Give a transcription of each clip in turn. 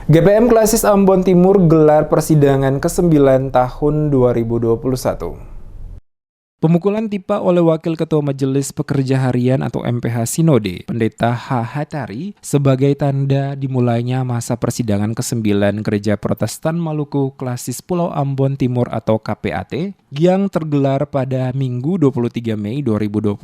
GPM Klasis Ambon Timur gelar persidangan ke-9 tahun 2021. Pemukulan tipa oleh Wakil Ketua Majelis Pekerja Harian atau MPH Sinode, Pendeta H. Hatari, sebagai tanda dimulainya masa persidangan ke-9 Gereja Protestan Maluku Klasis Pulau Ambon Timur atau KPAT yang tergelar pada Minggu 23 Mei 2021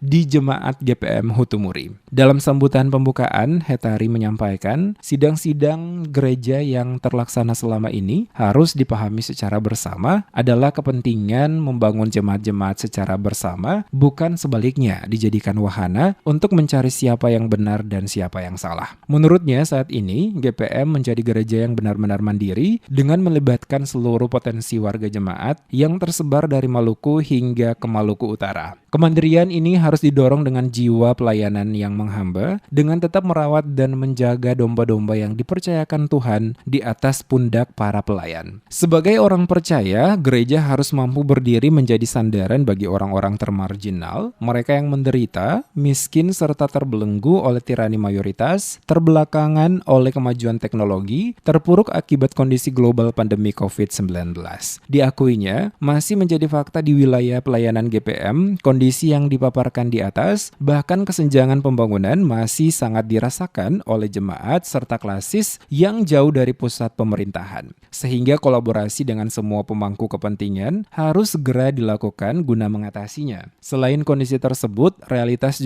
di Jemaat GPM Hutumuri. Dalam sambutan pembukaan, Hatari menyampaikan, sidang-sidang gereja yang terlaksana selama ini harus dipahami secara bersama adalah kepentingan membangun jemaat secara bersama, bukan sebaliknya dijadikan wahana untuk mencari siapa yang benar dan siapa yang salah. Menurutnya saat ini, GPM menjadi gereja yang benar-benar mandiri dengan melibatkan seluruh potensi warga jemaat yang tersebar dari Maluku hingga ke Maluku Utara. Kemandirian ini harus didorong dengan jiwa pelayanan yang menghamba, dengan tetap merawat dan menjaga domba-domba yang dipercayakan Tuhan di atas pundak para pelayan. Sebagai orang percaya, gereja harus mampu berdiri menjadi sandaran bagi orang-orang termarginal, mereka yang menderita, miskin serta terbelenggu oleh tirani mayoritas, terbelakangan oleh kemajuan teknologi, terpuruk akibat kondisi global pandemi COVID-19. Diakuinya, masih menjadi fakta di wilayah pelayanan GPM, kondisi yang dipaparkan di atas, bahkan kesenjangan pembangunan masih sangat dirasakan oleh jemaat serta klasis yang jauh dari pusat pemerintahan. Sehingga kolaborasi dengan semua pemangku kepentingan harus segera dilakukan guna mengatasinya. Selain kondisi tersebut, realitas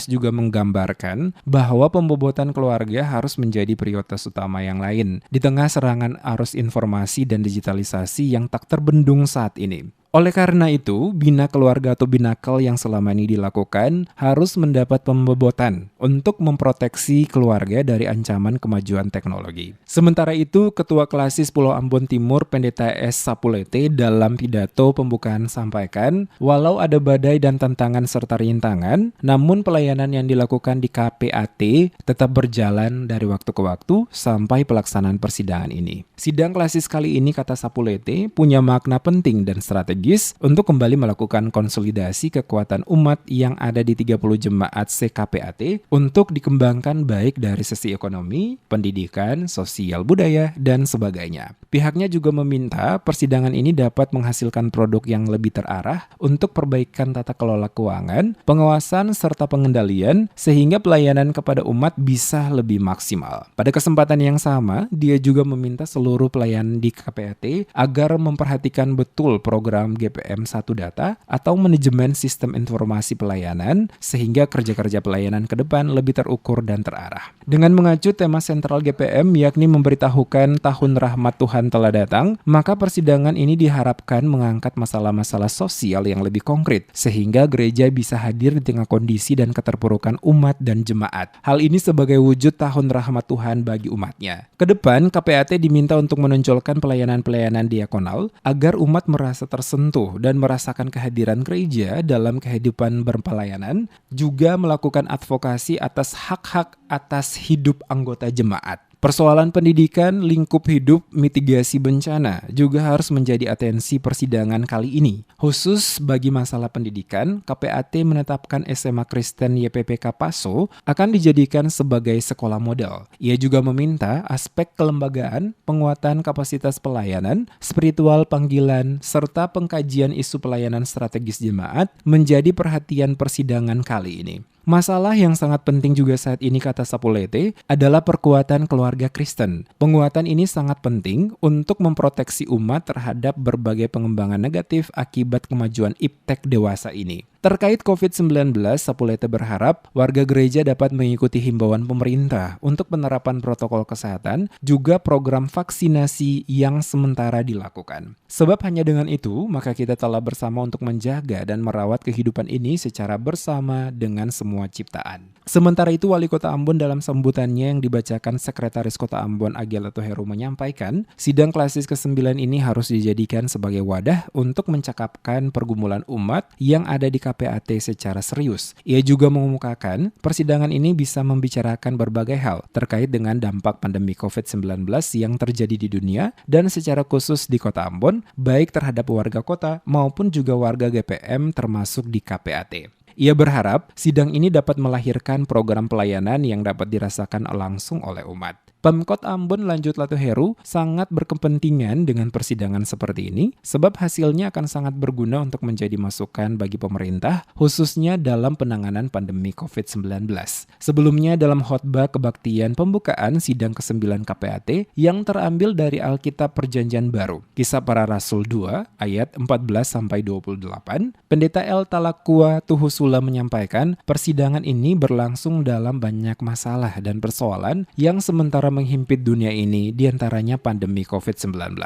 juga menggambarkan bahwa pembobotan keluarga harus menjadi prioritas utama yang lain di tengah serangan arus informasi dan digitalisasi yang tak terbendung saat ini. Oleh karena itu, bina keluarga atau binakal yang selama ini dilakukan harus mendapat pembobotan untuk memproteksi keluarga dari ancaman kemajuan teknologi. Sementara itu, Ketua Klasis Pulau Ambon Timur Pendeta S. Sapulete dalam pidato pembukaan sampaikan, walau ada badai dan tantangan serta rintangan, namun pelayanan yang dilakukan di KPAT tetap berjalan dari waktu ke waktu sampai pelaksanaan persidangan ini. Sidang klasis kali ini, kata Sapulete, punya makna penting dan strategis untuk kembali melakukan konsolidasi kekuatan umat yang ada di 30 jemaat CKPAT untuk dikembangkan baik dari sisi ekonomi, pendidikan, sosial budaya, dan sebagainya. Pihaknya juga meminta persidangan ini dapat menghasilkan produk yang lebih terarah untuk perbaikan tata kelola keuangan, pengawasan, serta pengendalian sehingga pelayanan kepada umat bisa lebih maksimal. Pada kesempatan yang sama, dia juga meminta seluruh pelayan di KPAT agar memperhatikan betul program GPM 1 Data atau manajemen sistem informasi pelayanan sehingga kerja-kerja pelayanan ke depan lebih terukur dan terarah. Dengan mengacu tema sentral GPM yakni memberitahukan tahun rahmat Tuhan telah datang, maka persidangan ini diharapkan mengangkat masalah-masalah sosial yang lebih konkret sehingga gereja bisa hadir di tengah kondisi dan keterpurukan umat dan jemaat. Hal ini sebagai wujud tahun rahmat Tuhan bagi umatnya. Kedepan, KPAT diminta untuk menonjolkan pelayanan-pelayanan diakonal agar umat merasa tersentuh dan merasakan kehadiran gereja dalam kehidupan berpelayanan, juga melakukan advokasi atas hak-hak atas hidup anggota jemaat. Persoalan pendidikan, lingkup hidup, mitigasi bencana juga harus menjadi atensi persidangan kali ini. Khusus bagi masalah pendidikan, KPAT menetapkan SMA Kristen YPPK Paso akan dijadikan sebagai sekolah model. Ia juga meminta aspek kelembagaan, penguatan kapasitas pelayanan, spiritual panggilan, serta pengkajian isu pelayanan strategis jemaat menjadi perhatian persidangan kali ini. Masalah yang sangat penting juga saat ini, kata Sapulete, adalah perkuatan keluarga Kristen. Penguatan ini sangat penting untuk memproteksi umat terhadap berbagai pengembangan negatif akibat kemajuan iptek dewasa ini. Terkait COVID-19, Sapulete berharap warga gereja dapat mengikuti himbauan pemerintah untuk penerapan protokol kesehatan, juga program vaksinasi yang sementara dilakukan. Sebab hanya dengan itu, maka kita telah bersama untuk menjaga dan merawat kehidupan ini secara bersama dengan semua ciptaan. Sementara itu, Wali Kota Ambon dalam sambutannya yang dibacakan Sekretaris Kota Ambon Agilato Heru menyampaikan, sidang klasis ke-9 ini harus dijadikan sebagai wadah untuk mencakapkan pergumulan umat yang ada di KPAT secara serius. Ia juga mengemukakan, persidangan ini bisa membicarakan berbagai hal terkait dengan dampak pandemi COVID-19 yang terjadi di dunia dan secara khusus di Kota Ambon, baik terhadap warga kota maupun juga warga GPM termasuk di KPAT. Ia berharap sidang ini dapat melahirkan program pelayanan yang dapat dirasakan langsung oleh umat. Pemkot Ambon lanjut Latu Heru sangat berkepentingan dengan persidangan seperti ini sebab hasilnya akan sangat berguna untuk menjadi masukan bagi pemerintah khususnya dalam penanganan pandemi COVID-19. Sebelumnya dalam khotbah kebaktian pembukaan sidang ke-9 KPAT yang terambil dari Alkitab Perjanjian Baru, Kisah Para Rasul 2 ayat 14-28, Pendeta El Talakua Tuhusula menyampaikan persidangan ini berlangsung dalam banyak masalah dan persoalan yang sementara menghimpit dunia ini, diantaranya pandemi COVID-19.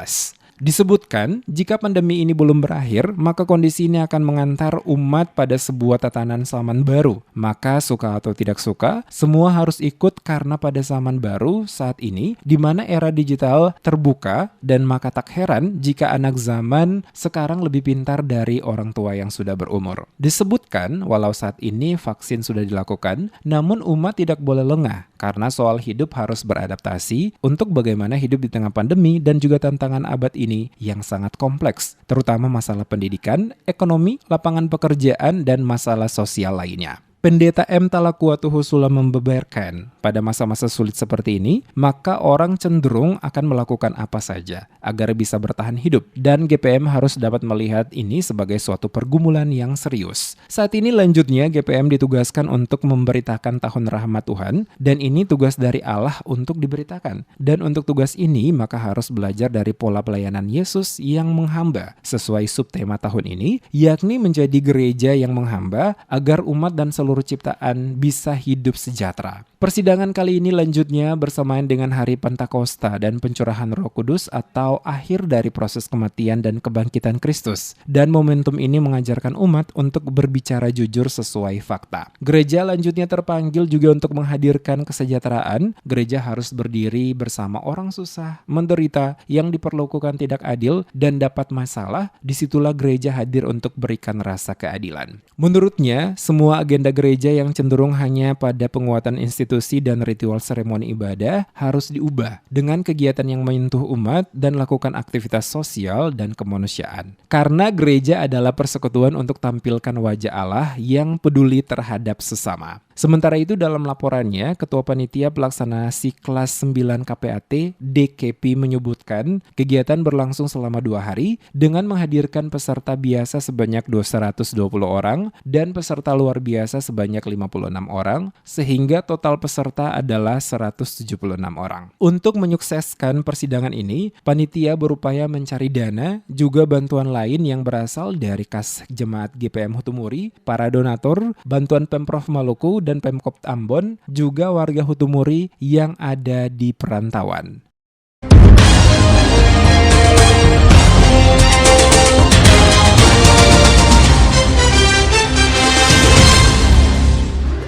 Disebutkan, jika pandemi ini belum berakhir, maka kondisi ini akan mengantar umat pada sebuah tatanan zaman baru. Maka suka atau tidak suka, semua harus ikut karena pada zaman baru saat ini, di mana era digital terbuka, dan maka tak heran jika anak zaman sekarang lebih pintar dari orang tua yang sudah berumur. Disebutkan, walau saat ini vaksin sudah dilakukan, namun umat tidak boleh lengah, karena soal hidup harus beradaptasi untuk bagaimana hidup di tengah pandemi dan juga tantangan abad ini yang sangat kompleks, terutama masalah pendidikan, ekonomi, lapangan pekerjaan, dan masalah sosial lainnya. Pendeta M. Talakua Tuhusula membeberkan, pada masa-masa sulit seperti ini, maka orang cenderung akan melakukan apa saja agar bisa bertahan hidup, dan GPM harus dapat melihat ini sebagai suatu pergumulan yang serius. Saat ini lanjutnya GPM ditugaskan untuk memberitakan tahun rahmat Tuhan, dan ini tugas dari Allah untuk diberitakan. Dan untuk tugas ini, maka harus belajar dari pola pelayanan Yesus yang menghamba, sesuai subtema tahun ini, yakni menjadi gereja yang menghamba agar umat dan seluruh ciptaan bisa hidup sejahtera. Persidangan kali ini lanjutnya bersamaan dengan hari Pentakosta dan pencurahan Roh Kudus atau akhir dari proses kematian dan kebangkitan Kristus. Dan momentum ini mengajarkan umat untuk berbicara jujur sesuai fakta. Gereja lanjutnya terpanggil juga untuk menghadirkan kesejahteraan. Gereja harus berdiri bersama orang susah, menderita, yang diperlakukan tidak adil dan dapat masalah. Disitulah gereja hadir untuk berikan rasa keadilan. Menurutnya, semua agenda gereja yang cenderung hanya pada penguatan institusi dan ritual seremoni ibadah harus diubah dengan kegiatan yang menyentuh umat dan lakukan aktivitas sosial dan kemanusiaan. Karena gereja adalah persekutuan untuk tampilkan wajah Allah yang peduli terhadap sesama. Sementara itu dalam laporannya, Ketua Panitia Pelaksana Siklas 9 KPAT DKP menyebutkan kegiatan berlangsung selama 2 hari dengan menghadirkan peserta biasa sebanyak 220 orang dan peserta luar biasa sebanyak 56 orang, sehingga total peserta adalah 176 orang. Untuk menyukseskan persidangan ini, panitia berupaya mencari dana, juga bantuan lain yang berasal dari kas jemaat GPM Hutumuri, para donatur, bantuan Pemprov Maluku, dan Pemkot Ambon, juga warga Hutumuri yang ada di perantauan.